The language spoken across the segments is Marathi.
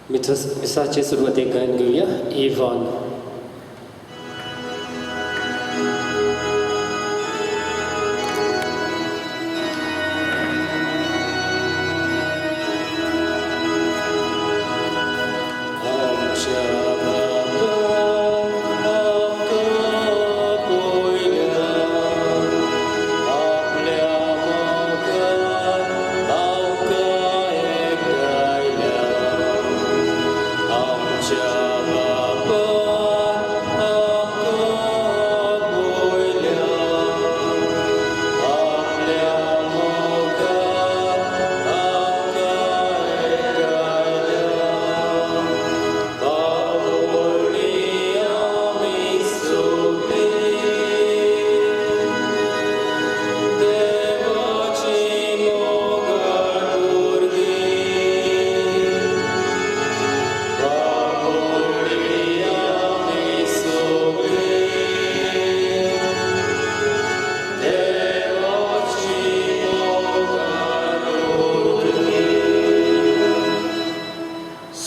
मिसाचे सुरुवातीक गायन घेऊया इव्हॉन.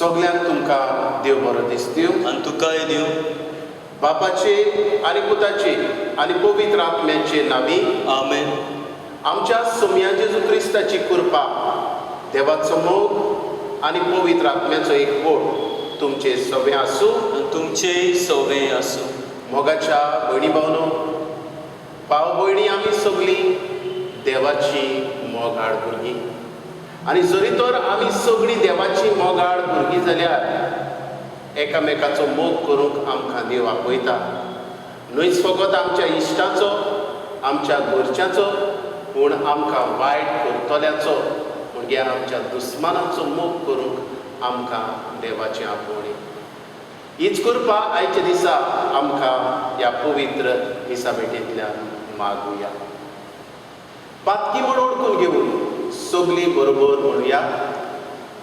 सगळ्यांक तुमकां देव बरो दीस दिवं आनी तुकाय दिवं. बापाचे आनी पुताचे आनी पवित्र आत्म्याचे नांवी आमेन. आमच्या सोम्या जेजू क्रिस्ताची कृपा, देवाचो मोग आनी पवित्र आत्म्याचो एकवट तुमचे सगळे आसूं आनी तुमचेय सगळें आसूं. मोगाच्या भयणी भावनो, भाव भयणी आमी सगळीं देवाची मोगाळ भुरगीं. आनी जरी तर आमी सगळीं देवाची मोगाळ भुरगीं जाल्यार एकामेकाचो मोग करूंक आमकां देव आपयता. न्हयच फकत आमच्या इश्टाचो, आमच्या घरच्यांचो, पूण आमकां वायट करतल्याचो म्हणजे आमच्या दुस्मानाचो मोग करूंक आमकां देवाचें आपवणी. हीच कृपा आयच्या दिसा आमकां ह्या पवित्र दिसा भेटेंतल्यान मागुया. पातकी म्हूण ओळखून घेवन सगळीं बरोबर म्हणुया.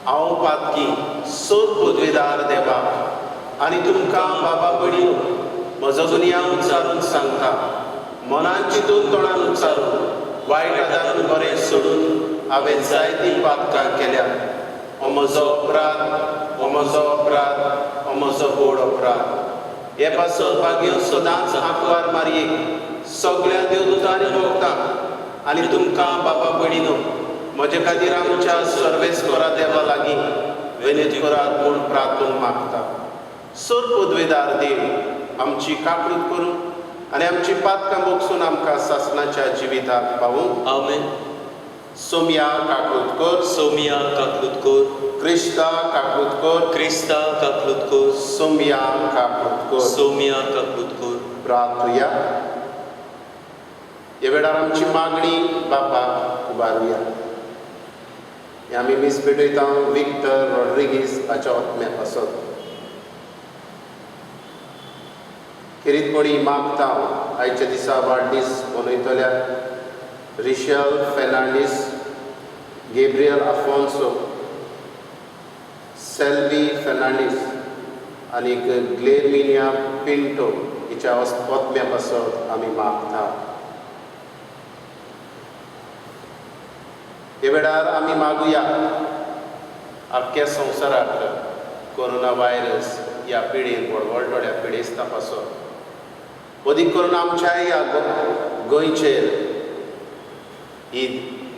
हांव पातकी सोद पदवेदार देवाक आनी तुमकां बाबा भयणीनो म्हजो दुनिया उच्चारून सांगता. मनान चिंतून तोंडान उच्चारून वायट आदारून बरें सोडून हांवें जायतीं पातकां केल्यात. हो म्हजो अपराध, हो म्हजो अपराध, हो म्हजो व्हड अपराध. हे पासत भाग्य सदांच आंकवार मारयेक सगळ्या देवदूतांनी भोगतां आनी तुमकां बाबा भयणीनो म्हजे खातीर आमच्या सर्वेस्परा देवा लागीं विनंती करात म्हूण प्रार्थून मागता. सर पदवेदार देव आमची काकूट करूं आनी आमची पातकां बोगसून आमकां सासणाच्या जिविताक पावूंक. आमेन. सोम्या काकूट कर, सोम्या काकूट कर, क्रिस्ता काकूट कर, क्रिस्ता काकूट कर, सोम्या काकूट कर. सोम्या काकूट कर. प्रार्थुया. ह्या वेळार आमची मागणी बापा उबारुया. आमी मीस भेटयता विक्टर रॉड्रिगीस हाच्या आत्म्या पासत. खेरीतपणी मागता आयच्या दिसा वाडदीस मनयतल्या रिशल फेर्नांडीस, गेब्रियल आफोन्सो, सेल्वी फेर्नांडीस आनी ग्लेमिनिया पिंटो हिच्या आत्म्या पासत आमी मागता. हे वेळार आमी मागुया आख्ख्या संवसाराक कोरोना वायरस ह्या पिडेन व्हडव्हडल्या पिडेस्ता पासत. अदीक करून आमच्या ह्या गोंयचेर ही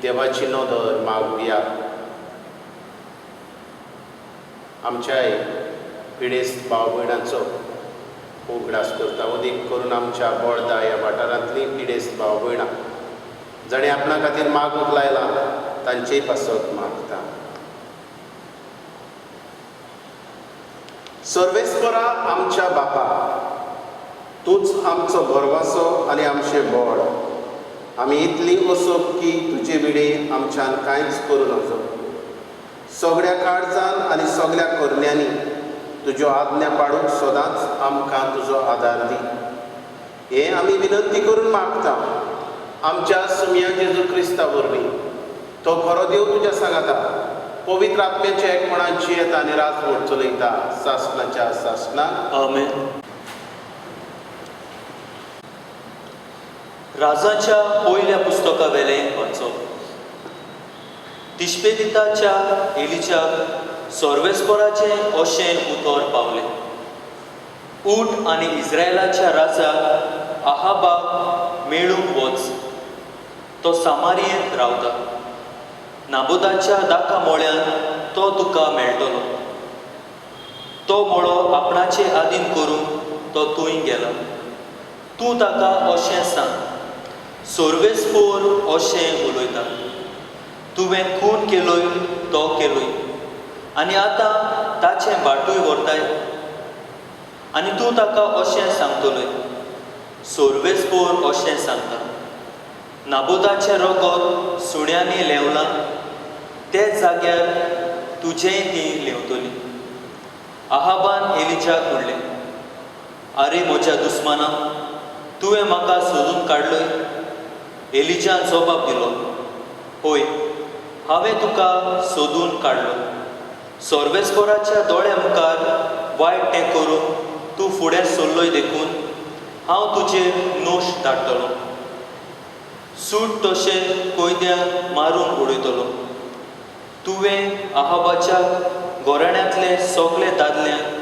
देवाची नदर मागुया. आमच्या पिडेस्त भाव भयणांचो उगडास करता. अदीक करून आमच्या बोळदा ह्या वाठारांतलीं पिडेस्त भाव भयणां जाणें आपणा खातीर मागूंक लायला तांचेय पासत मागता. सर्वेस्परा आमच्या बापा, तूंच आमचो भरवंसो आनी आमचें बळ. आमी इतलीं असोप की तुजे विडेन आमच्यान कांयच करूं नजो. सगळ्या काळजान आनी सगळ्या करण्यांनी तुज्यो आज्ञा पाळूंक सदांच आमकां तुजो आदार दी. हें आमी विनंती करून मागता आमच्या सोम्या जेजू क्रिस्ता वरवीं. तो खरो देव तुज्या सांगाता पवित्र आत्म्याच्या एकमणान जियेता आनी राजवट चलयता सासणाच्या सासणाक. आमेन. राजाच्या पयल्या पुस्तका वेलें वाचप. तिशपेदिताच्या एलिच्याक सोर्वेस्पोराचें अशें उतर पावलें. ऊठ आनी इस्रायलाच्या राजाक आहाबाक मेळूंक वच. तो सामारियेंत रावता. नाबोताच्या दाका मोळ्यान तो तुका मेळटलो. तो मळो आपणाचे आदीन करून तो थंय गेला. तूं ताका अशें सांग, सोर्वेस्पोर अशें उलयता, तुवें खून केलोय तो केलोय आनी आतां ताचें बाटूय व्हरताय. आनी तूं ताका अशें सांगतलोय, सोर्वेस्पोर अशें सांगता, नाबोताचें रगत सुण्यांनी लेवलां, तेच जाग्यार तुजेंय ती लेवतली. आहाबान एलिजाक म्हणलें, आरे म्हज्या दुस्माना, तुवें म्हाका सोदून काडलय? एलिजान जबाब दिलो, होय, हांवें तुका सोदून काडलो. सोर्वेस्पोराच्या दोळ्या मुखार वायट तें करून तूं फुडें सरलोय देखून हांव तुजेर नोश धाडटलो. सूट तशें कोयद्यांक मारून उडयतलो. तुवें आहाबाच्या घोराण्यांतले सगळे दादल्यांक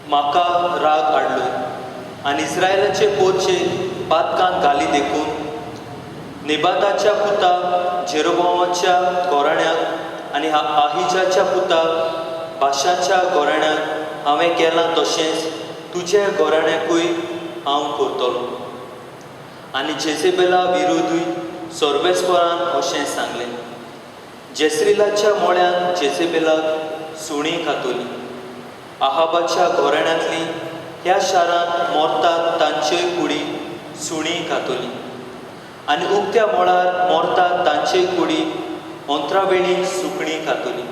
म्हाका राग हाडलोय आनी इस्रायलाचे पोरचे पातकांत घाली देखून नेबाताच्या पुता जेरोबोआमाच्या घोराण्याक आनी आहिजाच्या पुता बाशाच्या घोराण्याक हांवें केलां तशेंच तुज्या घोराण्याकूय हांव करतलो. आनी जेजेबेला विरोधूय सोर्वेस्पोरान अशें सांगलें, जेस्रिलाच्या मोळ्यान जेजेबेलाक सुणी खातोली. आहाबाच्या घोराण्यांतली ह्या शारांत मोरतात तांच्योय कुडी सुणी खातोली आनी उक्त्या मोळार मोरतात तांच्योय कुडी अंतरावेळी सुकणी खातोली.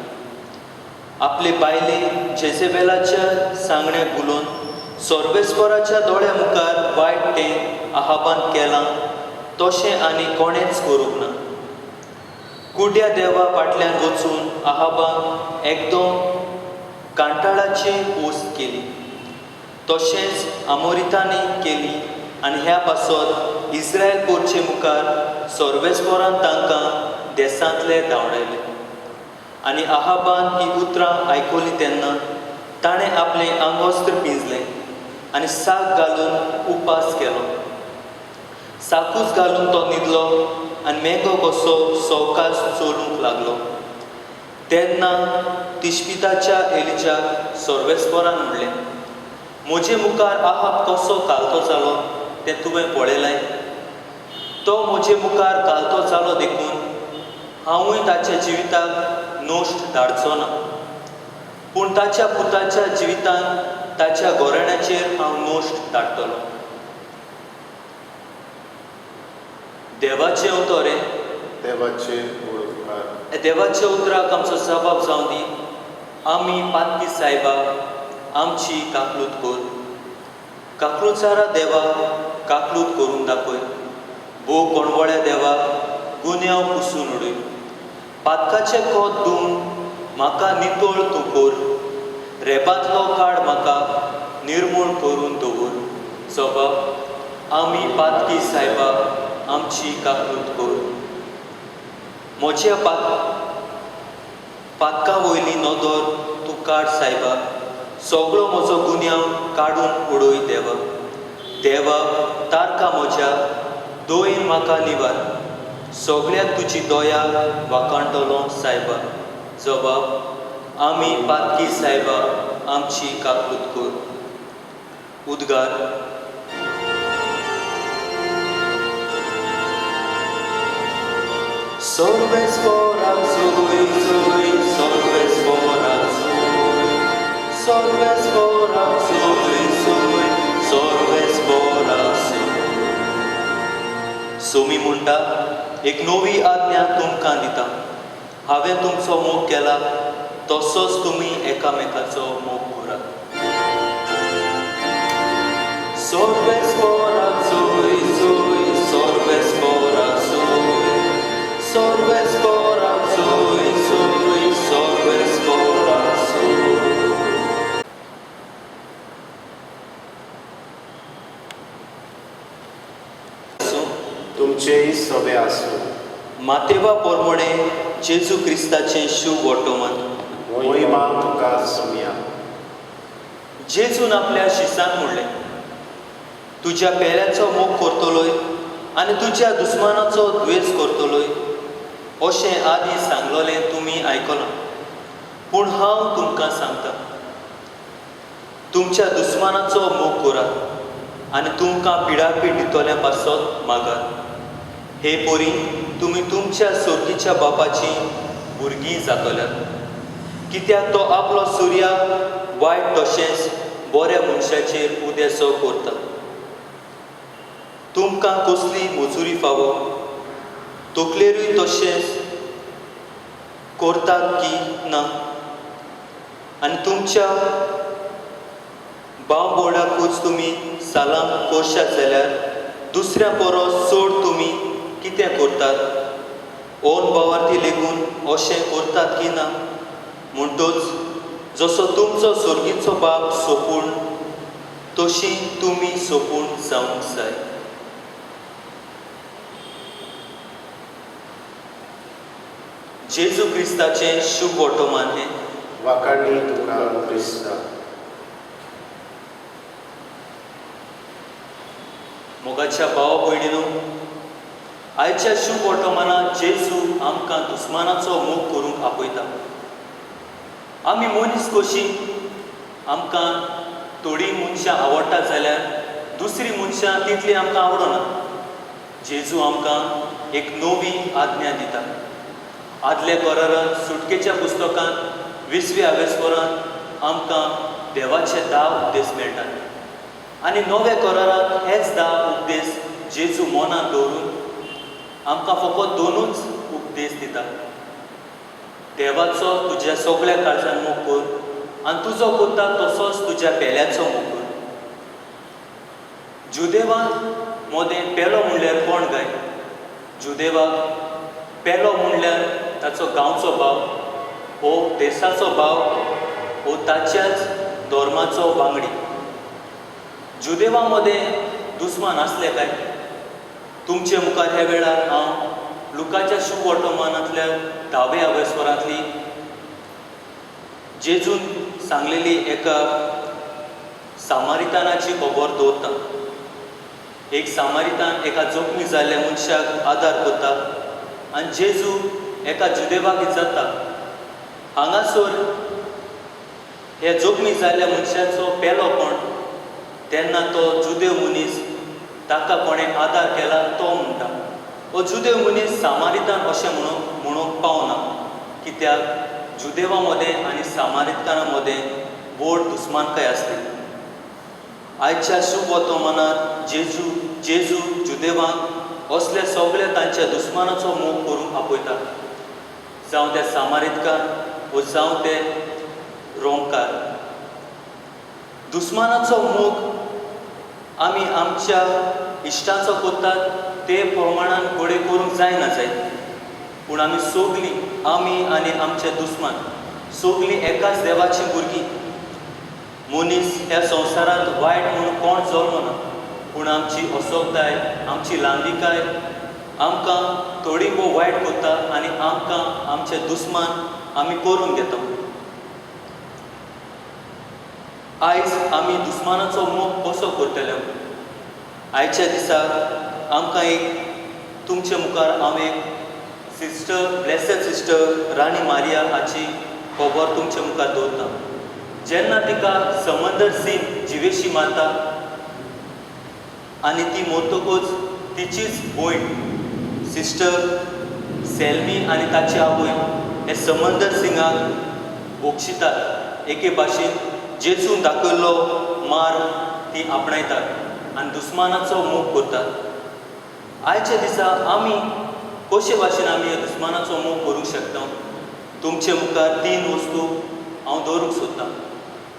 आपले बायले जेजेबेलाच्या सांगण्याक उलोवन सोर्वेस्पोराच्या दोळ्या मुखार वायट तें आहाबान केलां तशें आनी कोणेंच करूंक ना. कुड्या देवा फाटल्यान वचून आहाबान एकदम कांटाळाची पोस्त केली. तशेंच आमोरितांनी केली आनी ह्या पासत इस्रायल पोरचे मुखार सोर्वेस्पोरान तांकां देसांतले धांवडायले. आनी आहाबान ही उतरां आयकली तेन्ना ताणें आपलें आंगोस्त्र पिंजलें आनी साक घालून उपास केलो. साकूच घालून तो न्हिदलो आनी मेघो कसो सवकास चलूंक लागलो. तेन्ना तिशपिताच्या एलिजाक सोर्वेस्पोरान म्हणलें, म्हजे मुखार आहाब कसो कालतो जालो तें तुवें पळयलें? तो म्हजे मुखार कालतो जालो देखून हांवूय ताच्या जिविताक नोश्ट धाडचो ना, पूण ताच्या पुताच्या जिवितान ताच्या घोराण्याचेर हांव नोश्ट धाडटलो. देवाचें उतर देवाचे उडकार. देवाच्या उतराक आमचो जबाब जावं दी. आमी पातकी सायबाक आमची काकलूत कर. काकलूतसारा देवा काकलूत करून दाखय. भोव कोणवळ्या देवा गुन्यांव पुसून उडय. पातकाचे खोत धुवन म्हाका नितळ तूं कर. रेबांतलो काड म्हाका निर्मूळ करून दवर. जबाब, आमी पातकी सायबाक आमची काकलूत कर. म्हज्या पातका वयली नदर तूं काड सायबा. सगळो म्हजो गुन्यांव काडून उडय देवा. देवा, तारका म्हज्या दोयेन म्हाका निवार. सगळ्याक तुजी दया वाकाणटलो सायबा. जबाब, आमी पातकी सायबा आमची काकलूत कर. उद्गार. Sorbesporak soy, sorbesporak soy, sorbesporak soy, sorbesporak soy. Somi म्हणटा, एक नवी आज्ञा तुमकां दिता. हांवें तुमचो मोग केला तसोच तुमी एकामेकाचो मोग करात. Sorbesporak soy, sorbesporak soy. Sorbesporak soy, sorbesporak soy. तुमचेही सोबे आसूं. मातेवा पोरमोणे जेजू क्रिस्ताचें शुभ वर्तमान. मोहिमा तुका सोमया. जेजून आपल्या शिसान म्हणलें, तुज्या पेऱ्याचो मोग करतलोय आनी तुज्या दुस्मानाचो द्वेस करतलोय. अशें आदीं सांगलोलें तुमी आयकलां, पूण हांव तुमकां सांगतां, तुमच्या दुस्मानाचो मोग करात आनी तुमकां पिडापीड दितोल्या पासत मागात. हे पोरी तुमी तुमच्या सोर्गीच्या बापाची भुरगीं जातल्यात, कित्याक तो आपलो सुर्याक वायट तशेंच बऱ्या मनशाचेर उदेसो करता. तुमकां कसली मजुरी फावो, तकलेरूय तशेंच करतात की ना? आनी तुमच्या भाव भोंवडाकूच तुमी सालाम करशात जाल्यार दुसऱ्या परस चड तुमी कितें करतात? ओन भावार्थी लेगून अशें करतात की ना? म्हणटूच जसो तुमचो सोर्गीचो बाप सोपून तशी तुमी सोपून जावंक जाय. जेजू क्रिस्ताचें शुभ वर्तमान हें. वाखाणणी तुका क्रिस्ता. मोगाच्या भाव भयणीनो, आयच्या शुभ वर्तमानांत जेजू आमकां दुस्मानाचो मोग करूंक आपयता. आमी मनीस कशी, आमकां थोडीं मनशां आवडटात जाल्यार दुसरीं मनशां तितलीं आमकां आवडना. जेजू आमकां एक नवी आज्ञा दिता. आदल्या करारांत सुटकेच्या पुस्तकांत 20व्या आवेस्वरांत आमकां देवाचे 10 उपदेश मेळटात आनी नव्या करारांत हेच 10 उपदेश जेजू मनांत दवरून आमकां फकत 2च उपदेश दिता. देवाचो तुज्या सगळ्या काळजान मोग कर आनी तुजो करता तसोच तुज्या पेल्याचो मोग कर. जुदेवाक मोदें पेलो म्हणल्यार कोण गाय? जुदेवाक पेलो म्हणल्यार ताचो गांवचो भाव, हो देशाचो भाव, हो ताच्याच धर्माचो वांगडी. जुदेवा मदें दुस्मान आसले काय? तुमचे मुखार ह्या वेळार हांव लुकाच्या शुभ वर्तमानांतल्या 10व्या आवेस्वरांतली जेजून सांगलेली एका सामारितानाची खबर दवरता. एक सामारितान एका जखमी जाल्ल्या मनशाक आदार करता आनी जेजू एका जुदेवाक इचारता. हांगासर हे जखमी जाल्ल्या मनशाचो पेलो कोण? तेन्ना तो जुदेव मनीस ताका कोणें आदार केला तो म्हणटा. हो जुदेव मनीस सामारितान अशें म्हणूंक पावना, कित्याक जुदेवा मदें आनी सामारिताना मदें व्हड दुस्मानकाय आसली. आयच्या शुभ वर्तमानांत जेजू जुदेवांक असल्या सगळ्या तांच्या दुस्मानाचो मोग करूंक आपयता. जावं ते सामारितकार वा जावं ते रोमकार. दुस्मानाचो मोग आमी आमच्या इश्टांचो करतात ते प्रमाणान घोडे करूंक जायना जाय. पूण आमी सगळीं, आमी आनी आमचे दुस्मान सगळीं एकाच देवाचीं भुरगीं. मनीस ह्या संवसारांत वायट म्हणून कोण जल्म ना, पूण आमची असोगताय, आमची लांबीकाय आमकां थोडी भोव वायट करता आनी आमकां आमचे दुस्मान आमी करून घेता. आयज आमी दुस्मानाचो मोग कसो करतले? आयच्या दिसाक आमकां तुमचे मुखार हांव एक सिस्टर, ब्लेसड सिस्टर राणी मारिया हाची खबर तुमचे मुखार दवरता. जेन्ना तिका समंदर सिंग जिवेशी मारता आनी ती मरतकूच तिचीच भयण सिस्टर सेल्मी आनी ताची आवय हे समंदर सिंगाक बोक्षितात. एके भाशेन जेजून दाखयल्लो मार ती आपणायतात आनी दुस्मानाचो मोग करतात. आयच्या दिसा आमी कशे भाशेन आमी ह्या दुस्मानाचो मोग करूंक शकता? तुमचे मुखार 3 वस्तू हांव दवरूंक सोदतां.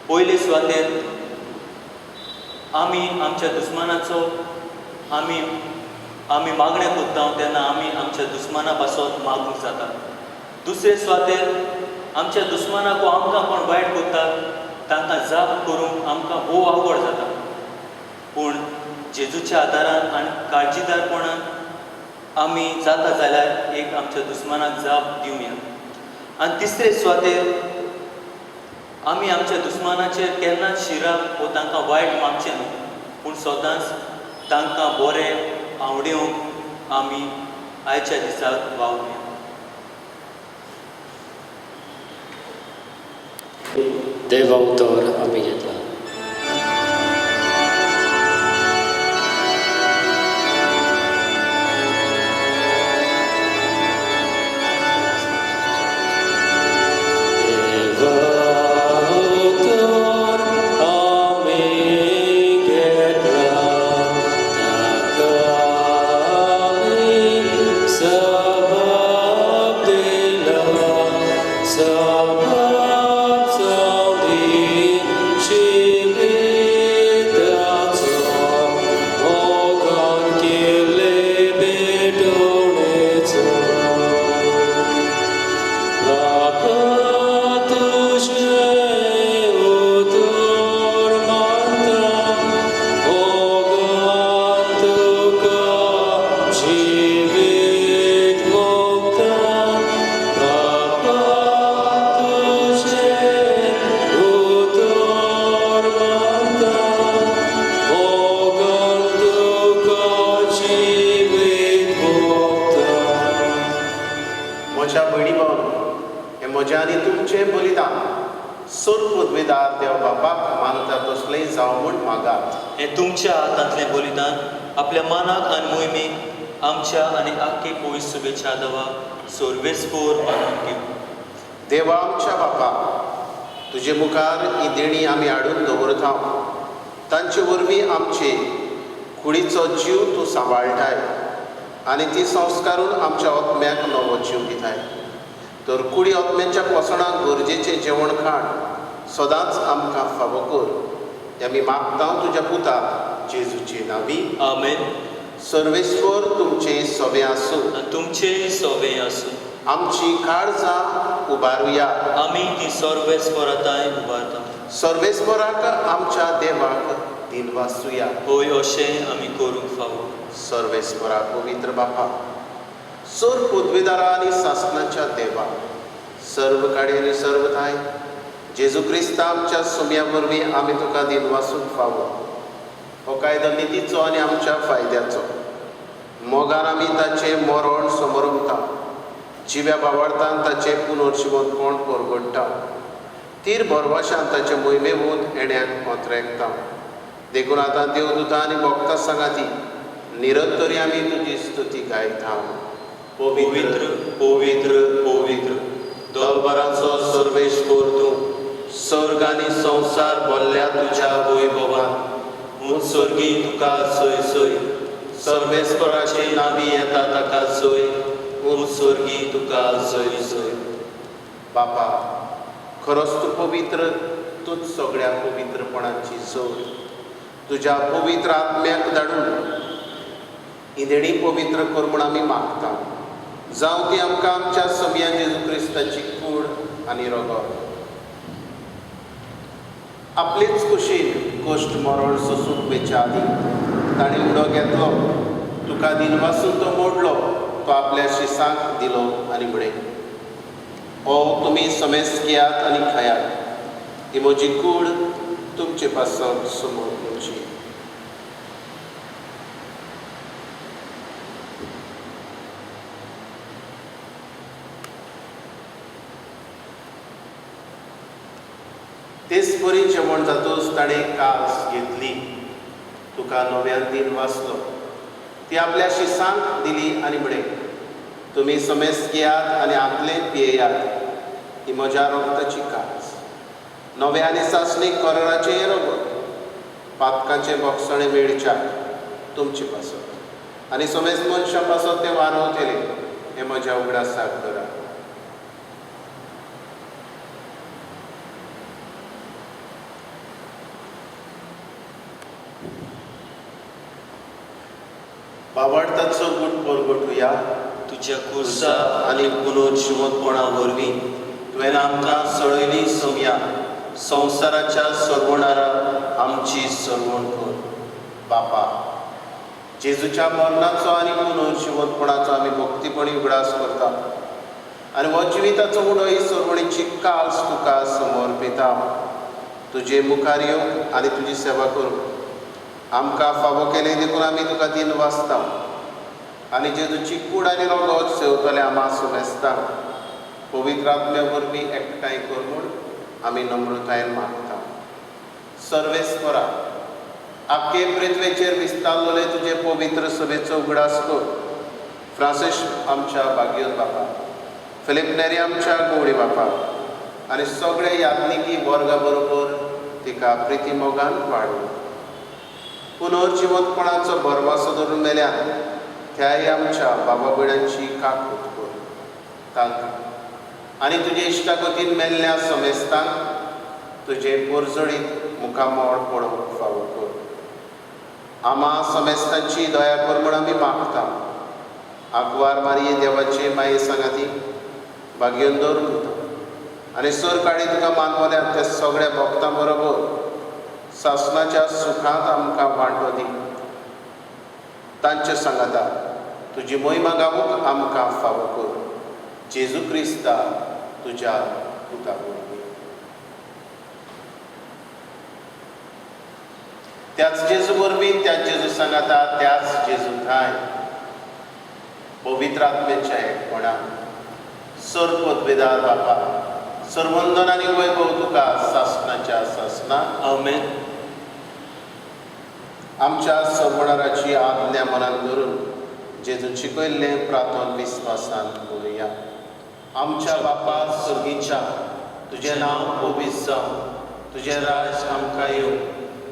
पयले सुवातेर आमी आमच्या दुस्मानाचो आमी मागणें करता तेन्ना आमी आमच्या दुस्माना पासत मागूंक जाता. दुसरे सुवातेर आमच्या दुस्मानाक आमकां कोण वायट करतात तांकां जाप करूंक आमकां भोव आवड जाता. पूण जेजूच्या आदारान आनी काळजीदारपणान आमी जाता जाल्यार एक आमच्या दुस्मानाक जाप दिवया. आनी तिसरे सुवातेर आमी आमच्या दुस्मानाचेर केन्नाच शिराक वा तांकां वायट मागचें न्हू, पूण सदांच तांकां बरें आवडूंक आमी आयच्या दिसाक वावुया. देवा उतर आमी घेतला. म्हज्यानी तुमचें बलिदान सोर पदवेदार देव बापाक मानता तसलें जावं म्हूण मागात. हें तुमच्या हातांतलें बलिदान आपल्या मानाक आनी मोहिमेक आमच्या आनी आख्खे पवित्र सभेच्या आदाराक सोर्वेस्पोर मानून घेऊ. देवा आमच्या बापा, तुजे मुखार ही देणी आमी हाडून दवरता. तांचे वरवीं आमचे कुडीचो जीव तूं सांबाळटाय आनी ती संस्कारून आमच्या आत्म्याक नवो जीव दिताय. तर कुडी आत्म्याच्या पोसणाक गरजेचें जेवण खाण सदांच आमकां फावो कर. आमी मागता तुज्या पुता जेजूचे नांवी. आमेन. सर्वेस्वर तुमचे सवे आसूं. तुमचे सवे आसूं. आमची काळजां उबारुया. आमी ती सर्वेस्पराताय उबारता. सर्वेस्पराक आमच्या देवाक दिनवासुया. होय, अशें आमी करूंक फावो. सर्वेस्परा पवित्र बापा, सोर पदवेदारा आनी सासणाच्या देवा, सर्व काडी आनी सर्व थाय जेजू क्रिस्ता आमच्या सुम्या वरवीं आमी तुका दिनवासूंक फावो. हो कायदो नितीचो आनी आमच्या फायद्याचो. मोगान आमी ताचें मरण समरमता. जिव्या बावार्थान ताचें पुनर्जिवनपण परगडटा. तीर भरवशान ताचे मोहिमेवूत एण्याक कोंत्रेकता. देखून आतां देवदूतां आनी भक्तां सांगाती निरंतरी आमी तुजी स्तुती गायता. पवित्र पवित्र पवित्र दरबाराचो सर्वेस्वर तूं, सर्ग आनी संवसार भरल्या तुज्या वैभवान. उत्सर्गी तुका सय सय, सर्वेस्पराचे नांवी येता ताका सय. उत्सर्गी तुका सय सय. बापा, खरोच तूं पवित्र, तूंच सगळ्या पवित्रपणाची सोड. तुज्या पवित्र आत्म्याक धाडून ही देणी पवित्र कर म्हूण आमी मागता. जावं ती आमकां आमच्या सव्या जेजू क्रिस्ताची कूड आनी रगत. आपलीच कुशीन कश्ट मरण सोसूंक वेच्या आदी ताणें उडो घेतलो. तुका दिनवासून तो मोडलो, तो आपल्या शिसांक दिलो आनी म्हणे, ओ तुमी समेस घेयात आनी खायात. ही म्हजी कूड तुमचे पासत समोर तुमची. तेच बरी जेवण जातूच ताणें कास घेतली. तुका नव्यान दिन वाचलो. ती आपल्या शिसांक दिली आनी म्हणे, तुमी समेस घेयात आनी आपले पियेयात. ही म्हज्या रगताची कास. नवे आनी सासणीक कराराचे रगत. पातकांचे भोगसणे मेळच्या तुमचे पासत आनी समेस मनशां पासत ते वारवतले. हें म्हज्या उगडासाक करा. बावार्थाचो गूट परगटुया. तुज्या कुर्सा आनी पुनर्जिवनपणा वरवीं तुवें आमकां सळयली सव्या संवसाराच्या सरवणारा आमची सरवण कर. बापा, जेजूच्या मरणाचो आनी पुनर्जिवंतपणाचो आमी भक्तीपणी उगडास करता आनी हो जिविताचो उडो ही सरवणीची कास तुका समर्पिता. तुजे मुखार येवंक आनी तुजी सेवा करूंक आमकां फावो केले देखून आमी तुका दिन वाचता आनी जेजूची कूड आनी रगत सेवतले आमा सुमेस्ता. पवित्र आत्म्या वरवीं एकठांय कर म्हूण आमी नम्रतायेन मागता. सर्वेस्परा, आख्खे पृथ्वेचेर विस्तारलेले तुजे पवित्र सभेचो उगडास कर. फ्रांसीस आमच्या भाग्योत बापा, फिलीप नेरी आमच्या गवळी बापा आनी सगळे यात्निकी वर्गा बरोबर तिका प्रिती मोगान वाडोव. पुनर्जिवंतपणाचो भरवसो धरून मेल्यान त्याय आमच्या बाबा भयणांची काकूट कर. तांकां आनी तुजे इश्टाकोतीन मेल्ल्या समेस्तांक तुजे परजडीत मुखामोळ पडोवंक फावो कर. आमा समेस्तांची दया कर म्हूण आमी मागता. आंकवार मारये देवाचे माये सांगाती भाग्योन दवरून दिता आनी सर काळी तुका मानवल्यात ते सगळ्या भक्तां बरोबर सासणाच्या सुखांत आमकां वांटो दी. तांच्या सांगाता तुजी महिमा गावूंक आमकां फावो कर. जेजू क्रिस्ता तुज्या पुता वरवीं. त्याच जेजू वरवीं त्याच जेजू सांगाता त्याच जेजू थाय पवित्र आत्म्याच्या एकपणान सर पदवेदार बापा सर्वंदन आनी वैभव तुका सासणाच्या सासना. आमेन. आमच्या सर्वणाराची आज्ञा मनान धरून जेजून शिकयल्लें प्रार्थन विस्वासान करुया. आमच्या बापा सर्गीच्या तुजें नांव पवित्र जावं. तुजें राज आमकां येवं.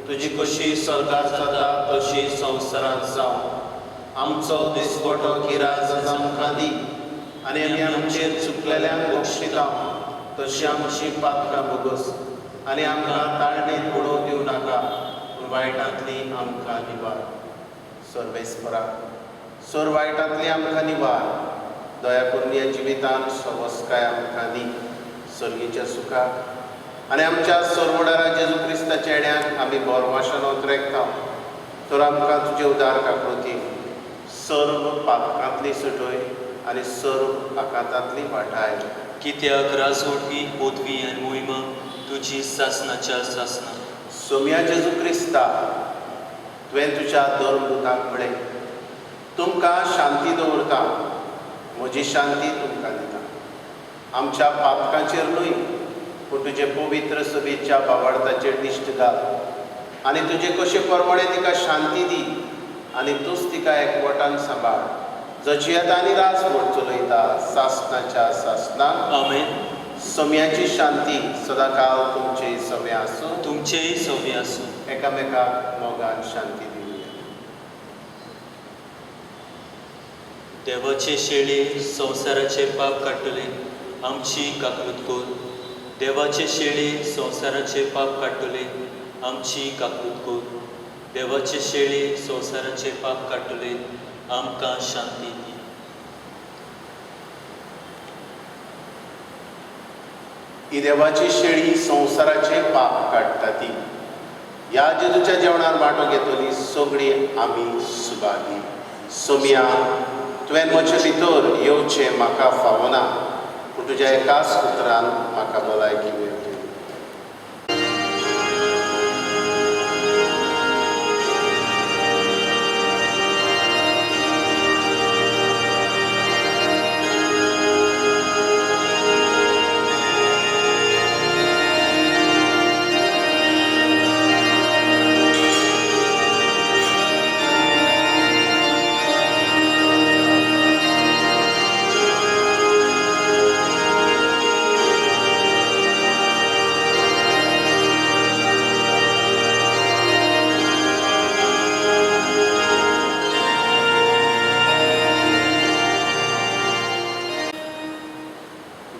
तुजी कशी स्वर्गांत जाता तशी संवसारांत जावं. आमचो दिसपटो गिराज आमकां दी आनी आमी आमचेर चुकलेल्यांक बक्षिता तशी आमची पातकां भोगस आनी आमकां ताळणेंत बुडोवं दिवं नाका पूण वायटांतली आमकां निवार. सर्वेस्परा, सर वायटांतली आमकां निवार. दया करून ह्या जिवितांत सवस्काय आमकां दी सर्गीच्या सुखाक आनी आमच्या सर्वडारा जेजू क्रिस्ताच्या चेड्यांक आमी बोरवाशान उतरेकता तर आमकां तुजे उदार काकृती सर्व पातकांतली सुटय आनी सर्व आकांतांतली वाटाय. कित्याक राजवटी पदवी आनी मोहिमा तुजी सासणाच्या सासना. सोम्या जेजू क्रिस्ता, तुवें तुज्या धर्मदूताक म्हळें तुमकां शांती दवरता, म्हजी शांती तुमकां दिता. आमच्या पातकांचेर न्हय पूण तुजे पवित्र सभेच्या भावार्थाचेर दिश्ट घाल आनी तुजे कशे परमळे तिका शांती दी आनी तूंच तिका एकवटान सांबाळ. जची येता आनी राजवट चलयता सासणाच्या सासना. आमेन. सोम्याची शांती सदांकाळ तुमचे सवे आसूं. तुमचेय सवे आसूं. एकामेकाक मोगान शांती दिवया. देवाचे शेळे संवसाराचे पाप काडटले आमची काकूट कर. देवाचे शेळे संवसाराचे पाप काडटले आमची काकूट कर. देवाचे शेळे संवसाराचे पाप काडटले आमकां शांती दी. ही देवाची शेळी संवसाराचे पाप काडटा ती. ह्या जेजूच्या जेवणार वांटो घेतली सगळीं आमी सुभागी. सोम्या, तुवें म्हजे भितर येवचें म्हाका फावना पूण तुज्या एकाच उतरान म्हाका भलायकी मेळटली.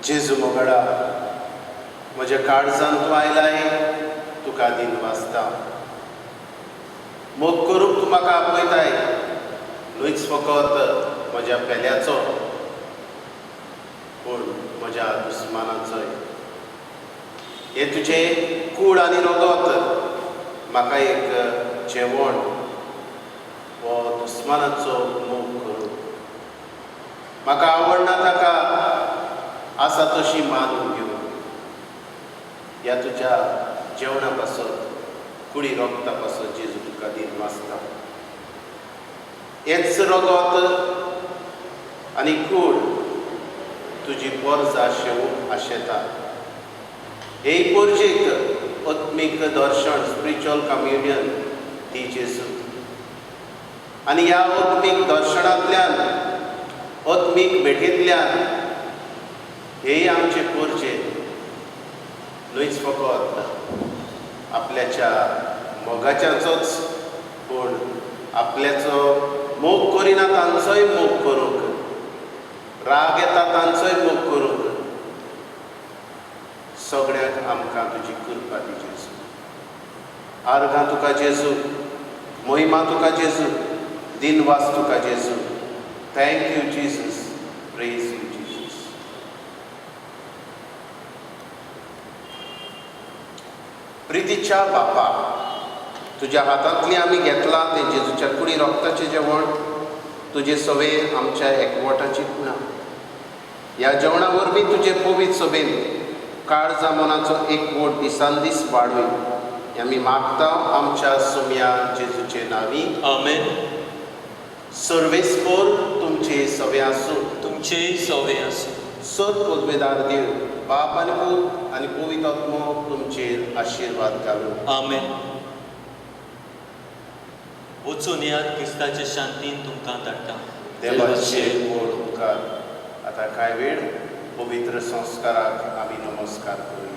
जेजू मोगडा, म्हज्या काळजांत तूं आयलाय तुका दिन वाचता. मोग करूंक तूं म्हाका आपयताय न्हूच फकत म्हज्या पेल्याचो पूण म्हज्या दुस्मानाचोय. हे तुजें कूड आनी रगत म्हाका एक जेवण वो दुस्मानाचो मोग करूं. म्हाका आवडना ताका आसा तशी मान घेवं. ह्या तुज्या जेवणा पासत कुडी रोगता पासत जेजू तुका दिन वाचता. हेच रगत आनी कूड तुजी पोरजां शेवूंक आशेता. हे पोरजेक आत्मीक दर्शन स्पिरिच्युअल कम्युनियन दी जेजू. आनी ह्या आत्मीक दर्शनांतल्यान आत्मीक भेटेंतल्यान हेय आमचे पोरजे न्हयच फकत आपल्याच्या मोगाच्याचोच पूण आपल्याचो मोग करिना तांचोय मोग करूंक, राग येता तांचोय मोग करूंक सगळ्यांक आमकां तुजी कृपा दी जेजू. आर्गां तुका जेजू, मोहिमा तुका जेजू, दिनवास तुका जेजू. Thank you Jesus, praise you Jesus. प्रितीच्या बापा, तुज्या हातांतली आमी घेतलां तें जेजूच्या कुडी रोगताचें जेवण, तुजे सवे आमच्या एकवटाची खुणा. ह्या जेवणा वरवीं तुजे पवित्र सभेन काळजा मनाचो एकवट दिसान दीस वाडूय. आमी मागता आमच्या सुम्या जेजूचे नांवी. आमेन. सर्वेस्पोर तुमचे सवे आसूं. तुमचेय सवे आसूं. सत पदवेदार देव बाप आनी पूत आनी पवित्र आत्मो तुमचेर आशिर्वाद घालूं. आमेन. वचून यात क्रिस्ताचे शांतीन तुमकां धाडटा. देवाचे गोड उपकार. आतां कांय वेळ पवित्र संस्काराक आमी नमस्कार करुया.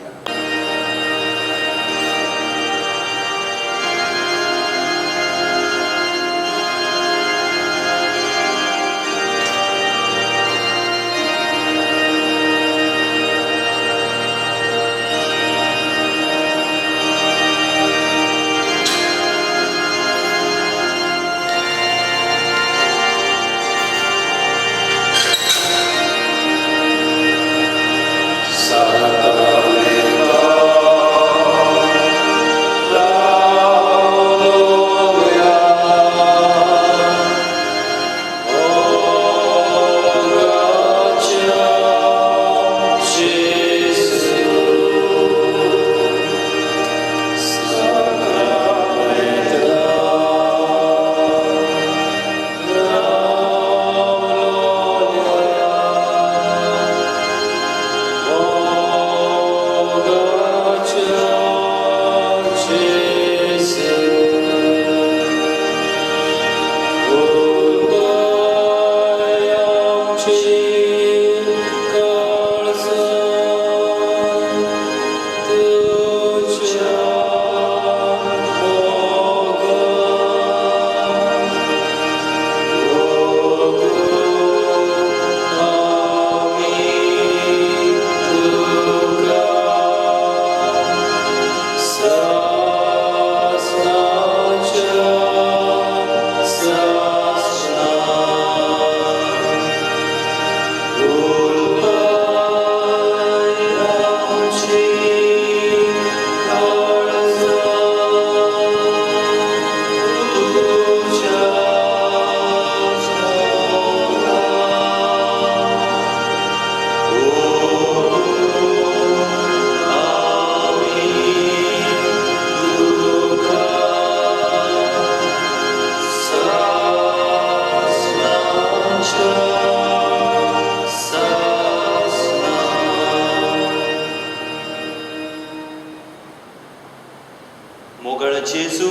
जेजू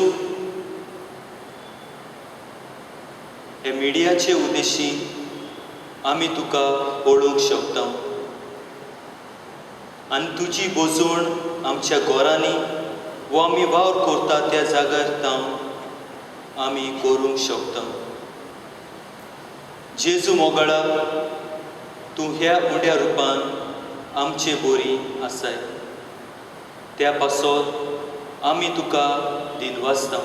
हे मिडियाचे उद्देशी आमी तुका पळोवंक शकता आनी तुजी बसून आमच्या घरांनी वो आमी वावर करता त्या जाग्यार जावन आमी करूंक शकता. जेजू मोगळा तूं ह्या उड्या रुपान आमचे बोरी आसाय त्या पासत आमी तुका दिनवासता.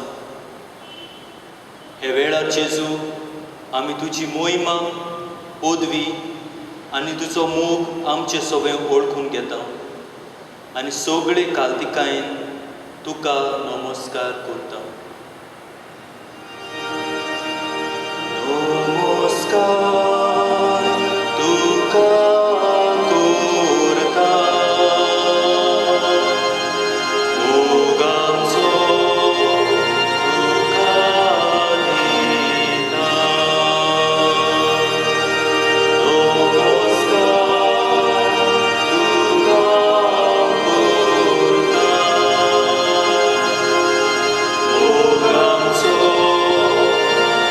हे वेळार जेजू आमी तुजी मोहिमा पदवी आनी तुजो मोग आमचे सगळे ओळखून घेता आनी सगळे काल्तिकायेन तुका नमस्कार करता. तुका कोरता मोगाचो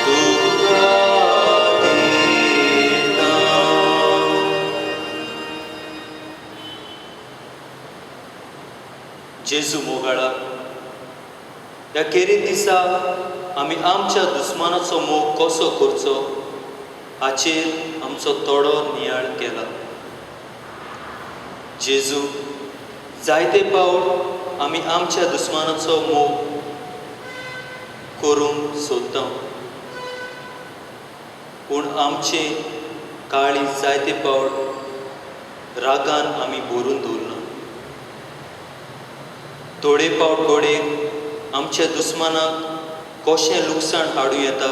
तुका दिता जेजू मोगाळा ह्या केरी दिसा आमी आमच्या दुस्मानाचो मोग कसो करचो हाचेर आमचो तोडो नियाळ केला. जेजू जायते फावट आमी आमच्या दुस्मानाचो मोग करूंक सोदता, पूण आमचे काळी जायते फावट रागान आमी भरून दवरना. थोडे फावट घोडेक आमच्या दुस्मानाक कशें लुकसाण हाडूं येता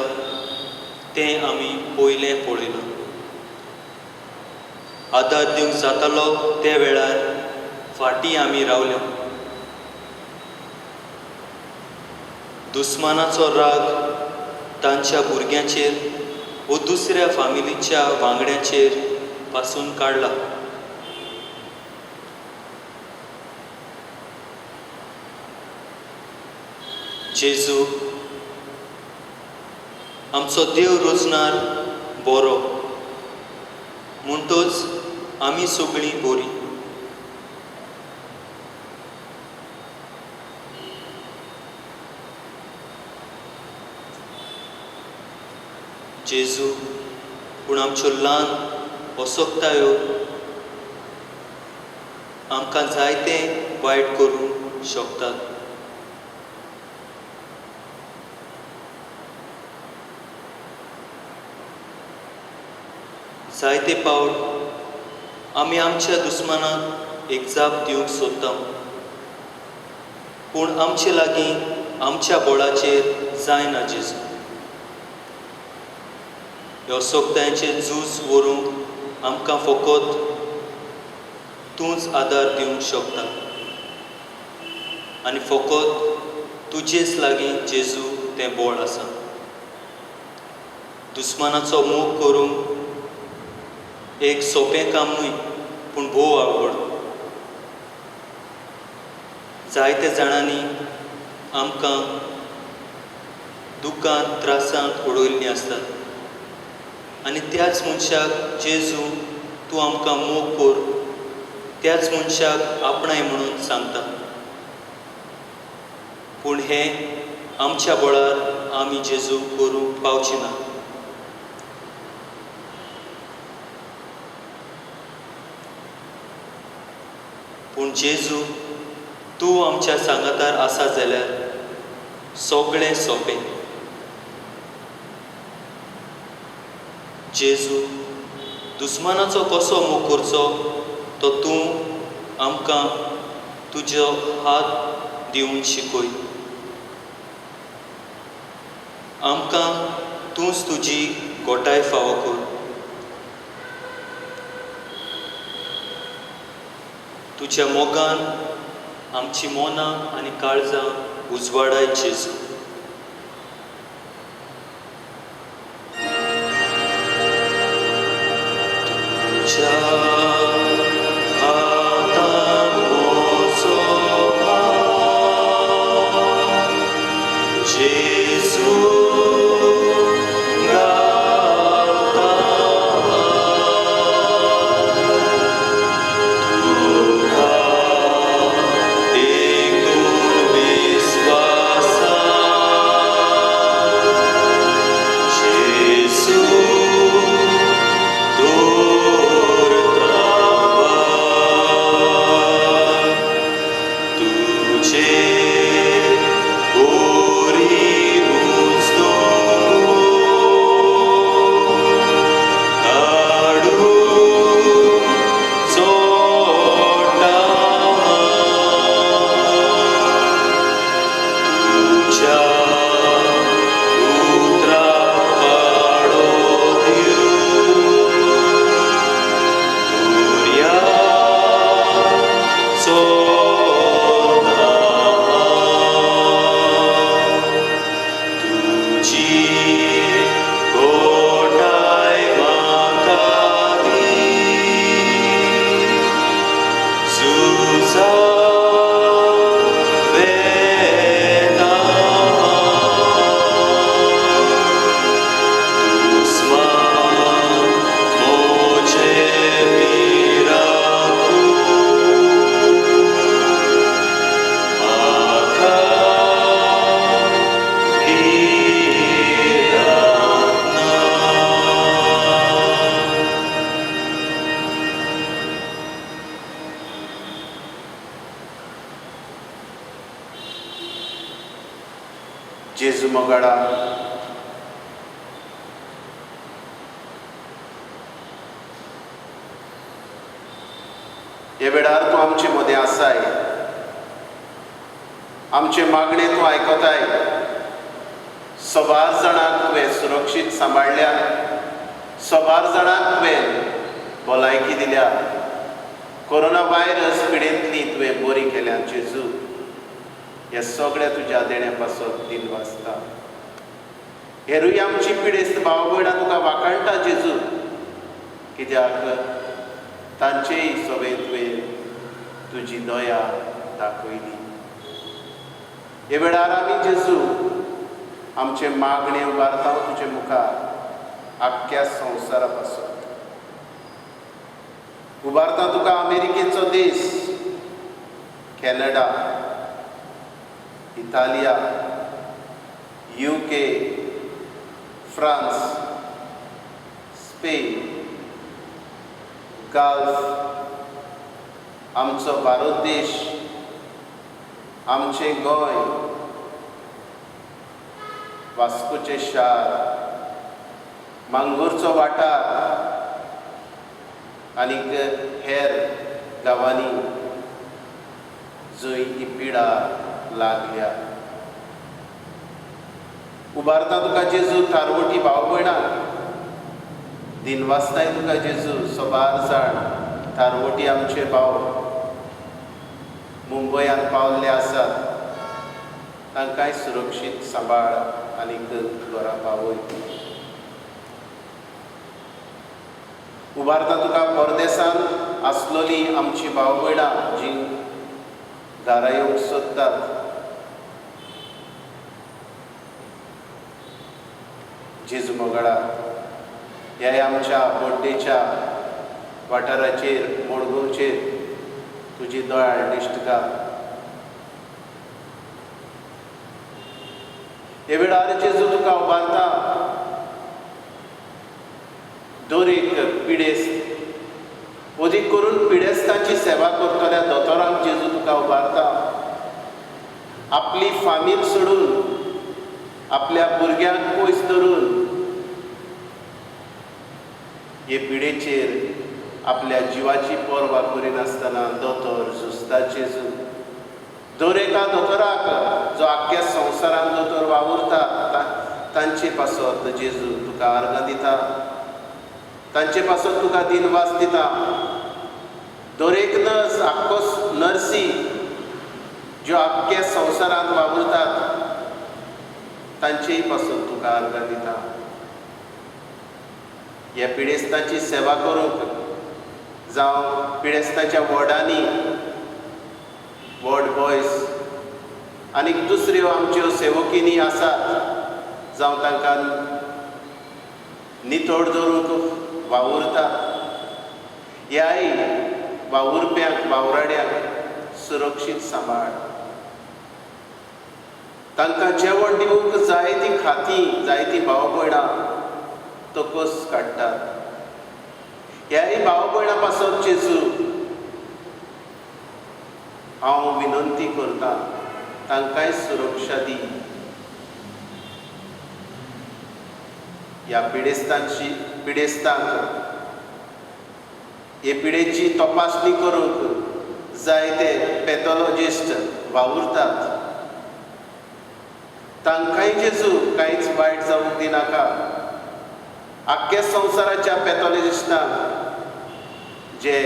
तें आमी पयलें पळयलां. आदार दिवंक जातालो ते वेळार फाटीं आमी रावल्यो. दुस्मानाचो राग तांच्या भुरग्यांचेर वो दुसऱ्या फामिलीच्या वांगड्यांचेर पासून काडला. जेजू आमचो देव रोजनार बरो म्हणटच आमी सगळीं बरीं. जेजू पूण आमच्यो ल्हान असोगतायो आमकां जायतें वायट करूंक शकतात. जायते फावट आमी आमच्या दुस्मानाक एक जाप दिवंक सोदता, पूण आमचे लागीं आमच्या बळाचेर जायना. जेजू ह्या सोगत्यांचें झूज व्हरूंक आमकां फकत तूंच आदार दिवंक शकता आनी फकत तुजेच लागीं जेजू तें बळ आसा. दुस्मानाचो मोग करूंक एक सोंपें काम न्हय, पूण भोव आवड. जायत्या जाणांनी आमकां दुखांत त्रासांत उडयल्लीं आसतात आनी त्याच मनशाक जेजू तूं आमकां मोग कर त्याच मनशाक आपणाय म्हणून सांगता. पूण हें आमच्या बळार आमी जेजू करूंक पावची ना. पूण जेजू तूं आमच्या सांगातार आसा जाल्यार सगळें सोंपें. जेजू दुस्मानाचो कसो मोग करचो तो तूं आमकां तुजो हात दिवंक शिकय. आमकां तूंच तुजी गोठाय फावो कर. तुज्या मोगान आमची मोनां आनी काळजां उजवाडाय. जेजू विश्वासा जेजू मोगाडा हे वेळार तूं आमचे मदें आसाय, आमचे मागणे तूं आयकताय. सोबार जाणांक तुवें सुरक्षीत सांबाळल्या, सोबार जाणांक तुवें भलायकी दिल्या. कोरोना व्हायरस पिडेंतली तुवें बरी केल्या जेजू. हे सगळें तुज्या देण्या पासत दिनवासता. हेरूय आमची पिडेस्त भाव भयणां तुका वाखाणटा जेजू, कित्याक तांचेय सोबे तुवें तुजी दया दाखयली. हे वेळार आमी जेजू आमचे मागणे उबारता तुजे मुखार आख्ख्या संवसारा पासून. उबारता तुका अमेरिकेचो देश, Canada, Italia, UK, France, Spain, gulf, आमचो भारत देश, आमचें गोंय, वास्कोचें शार, मांगूरचो वाठार आनीक हेर गांवांनी जंय ही पिडा लागल्या. उबारता तुका जेजू तारवटी भाव भयणांक. दिनवासताय तुका जेजू सोबार जाण तारवटी आमचे भाव मुंबयांत पावल्ले आसात, तांकांय सुरक्षीत सांबाळ आनीक घरा पावय. उबारता तुका परदेसांत आसलोली आमची भाव भयणां जीं घरा येवंक सोदतात. जेजू मोगाडा ह्या आमच्या बड्डेच्या वाठाराचेर मडगांवचेर तुजी दयाळ दिश्ट घाल. हे वेळार जेजू तुका उबारता दर एक पिडेस्त, अदीक करून पिडेस्तांची सेवा करतल्या दोतोरांक जेजू तुका उबारता. आपली फामील सोडून, आपल्या भुरग्यांक पयस धरून हे पिडेचेर आपल्या जिवाची पर्वा करिनासतना दोतोर झुजता जेजू. दर एका दोतोराक जो आख्ख्या संवसारांत दोतोर वावुरता तांचे पासत जेजू तुका अर्घ दिता, तांचे पासत तुका दिनवास दिता. दर एक नर्स, आख्खो नर्सी ज्यो आख्ख्या संवसारांत वावुरतात तांचेय पासून तुका अर्घ दिता. ह्या पिडेस्तांची सेवा करूंक जावं पिडेस्तांच्या वॉर्डांनी वॉर्ड बॉयज आनीक दुसऱ्यो आमच्यो सेवकिनी आसात, जावं तांकां नितळ दवरूंक वावुरतात. ह्याय वावुरप्यांक वावराड्यांक सुरक्षीत सांबाळ. तांकां जेवण दिवंक जाय ती खातीं, जाय ती भाव भयणां तोकोस काडटात. ह्याय भाव भयणां पासत जेजू हांव विनंती करतां, तांकांय सुरक्षा दी. ह्या पिडेस्तांक हे पिडेची तपासणी करूंक जायते पॅथॉलॉजिस्ट वावुरतात. तांकांय जेजू कांयच वायट जावंक दिनाका. आख्ख्या संवसाराच्या पॅथॉलॉजिस्टांक जे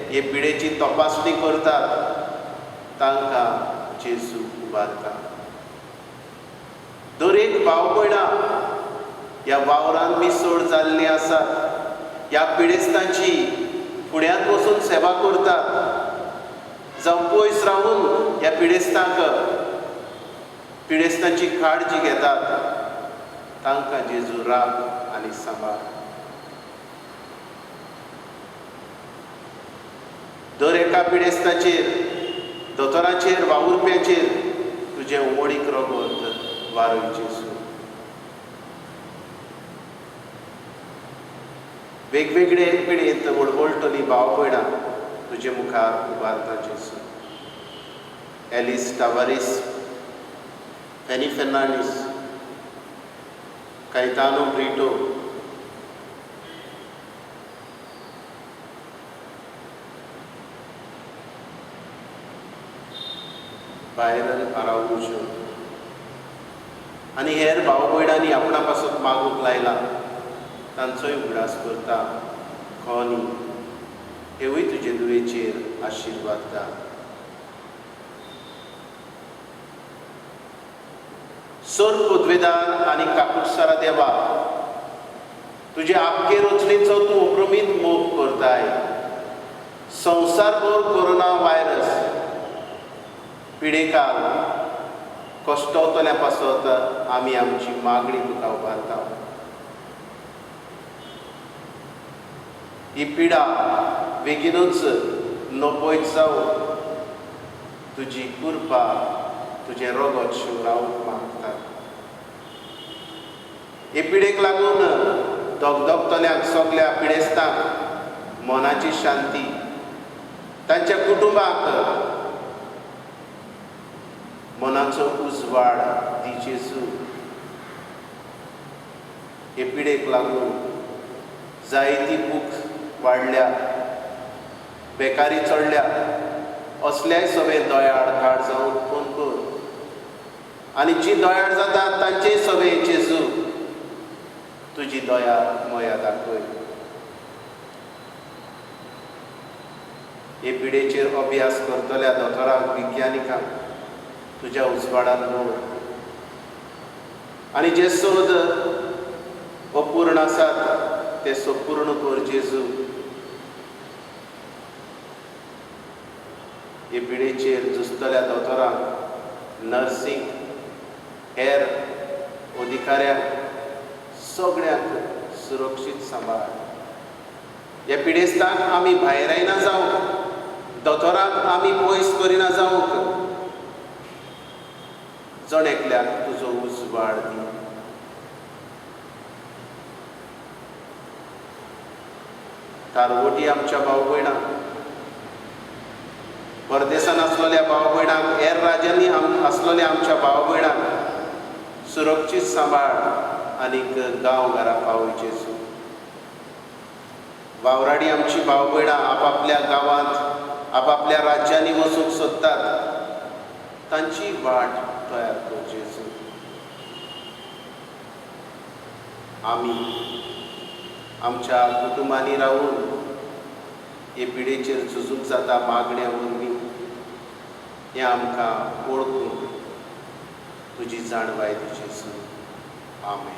हे पिडेची तपासणी करतात तांकां जेजू उबारता. दर एक भाव भयणां ह्या वावरांत मिसळ जाल्लीं आसात, ह्या पिडेस्तांची फुड्यांत वचून सेवा करतात, जावं पयस रावून ह्या पिडेस्तांची काळजी घेतात. तांकां जेजू राख आनी सांबाळ. दर एका पिडेस्ताचेर, दोतोराचेर, वावुरप्याचेर तुजें उमळीक रगत वारय जेजू. वेगवेगळे पिडेंत वळवळटली भाव भयणां तुजे मुखार उबारता जेजू. Alice Tavares, Fanny Fernandes, Caetano Brito, Byron Araújo आनी हेर भाव भयणांनी आपणा पासून मागूंक लायला तांचोय उगडास करता खोनी हेवूय तुजे दुयेचेर आशिर्वाद दा. सोर पदवेदार आनी काकुटसारा देवा, तुजे आपके रचणेचो तूं अप्रमीत मोग करताय. संवसारभर कोरोना व्हायरस पिडेकाल कश्टवतल्या पासत आमी आमची मागणी तुका उबारता. ही पिडा बेगीनूच नपयत जावं तुजी कृपा तुजें रगत शिवरावंक मागता. हे पिडेक लागून धगधगतल्यांक सगल्या पिडेस्तांक मनाची शांती, तांच्या कुटुंबाक मनाचो उजवाड दी जेजू. हे पिडेक लागून जायती भूक वाडल्या, बेकारी चडल्या, असल्याय सगळे दोयाळ काळ जावन फोन कर. आनी जी दोयाळ जातात तांचे सगळे जेजू तुजी दया मया दाखय. हे पिडेचेर अभ्यास करतल्या दोतोरांक विज्ञानिकांक तुज्या उजवाडान मोड. आनी जे सोद अपूर्ण आसात ते संपूर्ण कर जेजू. हे पिडेचेर झुजतल्या दोतोरांक, नर्सींग, हेर अधिकाऱ्यांक सगळ्यांक सुरक्षीत सांबाळ. ह्या पिडेस्तांक आमी भायर येना जावंक, दोतोरांक आमी पयस करिना जावंक जण एकल्याक तुजो उजवाड दी. तारवटी आमच्या भाव भयणांक, परदेसान आसलेल्या भाव भयणांक, हेर राज्यांनी आसलेल्या आमच्या भाव भयणांक सुरक्षीत सांबाळ आनीक गांवघरा पावय जेजू. वावराडी आमची भाव भयणां आपापल्या गांवांत आपापल्या राज्यांनी वचूंक सोदतात, तांची वाट तयार कर जेजू. आमी आमच्या कुटुंबांनी रावून हे पिडेचेर झुजूंक जाता मागण्या वरवीं हें आमकां वळखून तुजी जाणवाय दी जेजू. आमेन.